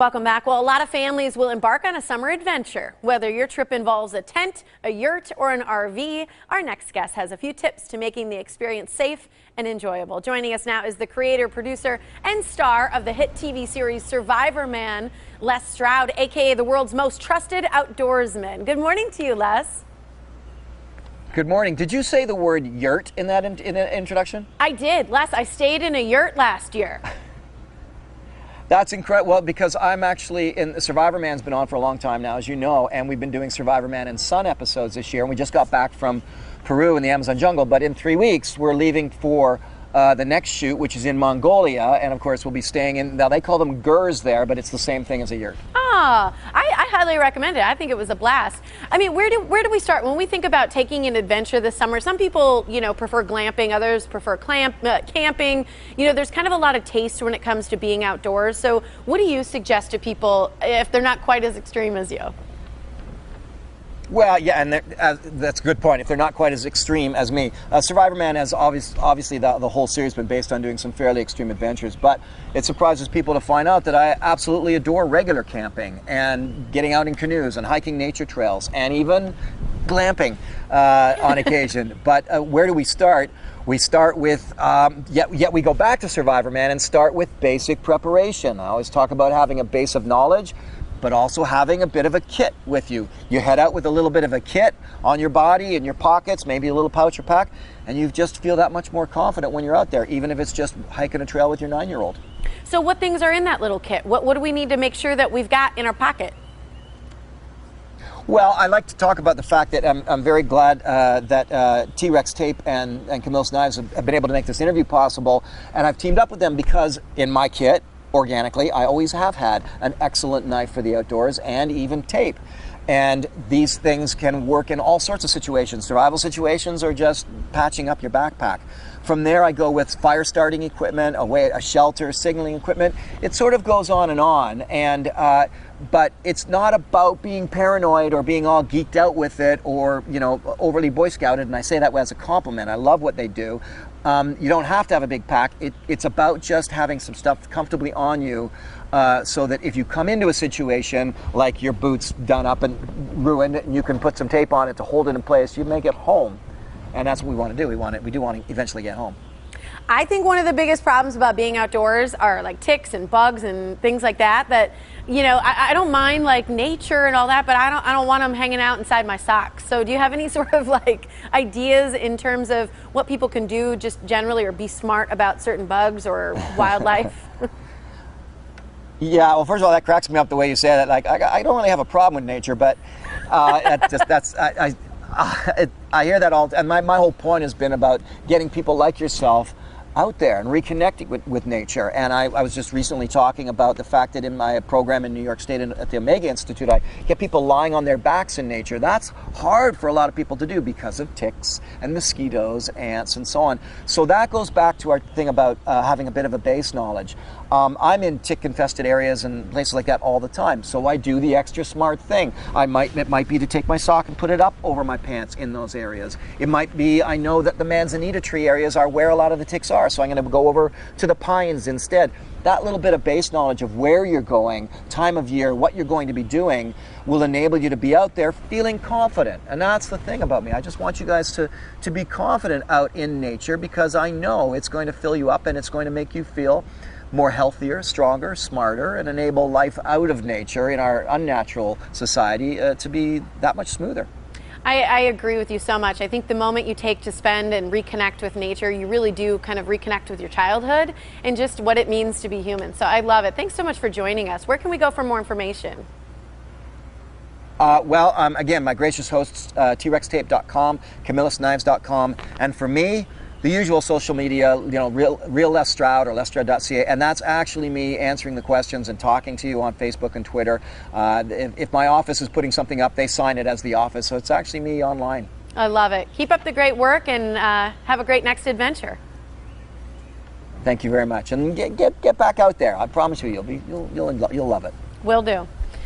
Welcome back. Well, a lot of families will embark on a summer adventure. Whether your trip involves a tent, a yurt, or an RV, our next guest has a few tips to making the experience safe and enjoyable. Joining us now is the creator, producer, and star of the hit TV series Survivorman, Les Stroud, aka the world's most trusted outdoorsman. Good morning to you, Les. Good morning. Did you say the word yurt in that introduction? I did, Les. I stayed in a yurt last year. That's incredible. Well, because I'm actually in Survivorman's been on for a long time now, as you know, and we've been doing Survivorman and Son episodes this year, and we just got back from Peru in the Amazon jungle. But in 3 weeks, we're leaving for the next shoot, which is in Mongolia, and of course we'll be staying in, now they call them gurs there, but it's the same thing as a yurt. Ah, I highly recommend it. I think it was a blast. I mean, where do we start? When we think about taking an adventure this summer, some people, prefer glamping, others prefer camping. There's kind of a lot of taste when it comes to being outdoors. So what do you suggest to people if they're not quite as extreme as you? Well, yeah, and that's a good point. If they're not quite as extreme as me. Survivorman has obviously the whole series been based on doing some fairly extreme adventures, but it surprises people to find out that I absolutely adore regular camping and getting out in canoes and hiking nature trails and even glamping on occasion. But where do we start? We start with, yet we go back to Survivorman and start with basic preparation. I always talk about having a base of knowledge, but also having a bit of a kit with you. You head out with a little bit of a kit on your body, in your pockets, maybe a little pouch or pack, and you just feel that much more confident when you're out there, even if it's just hiking a trail with your 9-year-old. So what things are in that little kit? What do we need to make sure that we've got in our pocket? Well, I like to talk about the fact that I'm very glad that T-Rex Tape and Camillus Knives have been able to make this interview possible, and I've teamed up with them because in my kit, organically, I always have had an excellent knife for the outdoors and even tape. And these things can work in all sorts of situations, survival situations or just patching up your backpack. From there I go with fire starting equipment, a shelter, signaling equipment. It sort of goes on, and but it's not about being paranoid or being all geeked out with it or overly Boy Scouted, and I say that as a compliment. I love what they do. You don't have to have a big pack. It's about just having some stuff comfortably on you so that if you come into a situation like your boots done up and ruined, and you can put some tape on it to hold it in place, you make it home. And that's what we want to do. We do want to eventually get home. I think one of the biggest problems about being outdoors are like ticks and bugs and things like that. I don't mind like nature and all that, but I don't want them hanging out inside my socks. So do you have any sort of like ideas in terms of what people can do just generally or be smart about certain bugs or wildlife? Yeah, well, first of all, that cracks me up the way you say that. Like, I don't really have a problem with nature, but I hear that all, and my whole point has been about getting people like yourself out there and reconnecting with nature. And I was just recently talking about the fact that in my program in New York State at the Omega Institute, I get people lying on their backs in nature. That's hard for a lot of people to do because of ticks and mosquitoes, ants, and so on. So that goes back to our thing about having a bit of a base knowledge. I'm in tick-infested areas and places like that all the time, so I do the extra smart thing. It might be to take my sock and put it up over my pants in those areas. It might be I know that the manzanita tree areas are where a lot of the ticks are, so I'm going to go over to the pines instead. That little bit of base knowledge of where you're going, time of year, what you're going to be doing will enable you to be out there feeling confident. And that's the thing about me. I just want you guys to be confident out in nature because I know it's going to fill you up and it's going to make you feel more healthier, stronger, smarter, and enable life out of nature in our unnatural society to be that much smoother. I agree with you so much. I think the moment you take to spend and reconnect with nature, you really do kind of reconnect with your childhood and just what it means to be human. So I love it. Thanks so much for joining us. Where can we go for more information? Again, my gracious hosts, trextape.com, camillusknives.com, and for me, the usual social media, real Les Stroud or lesstroud.ca, and that's actually me answering the questions and talking to you on Facebook and Twitter. If my office is putting something up, they sign it as the office, so it's actually me online. I love it. Keep up the great work and have a great next adventure. Thank you very much, and get back out there. I promise you, you'll love it. Will do.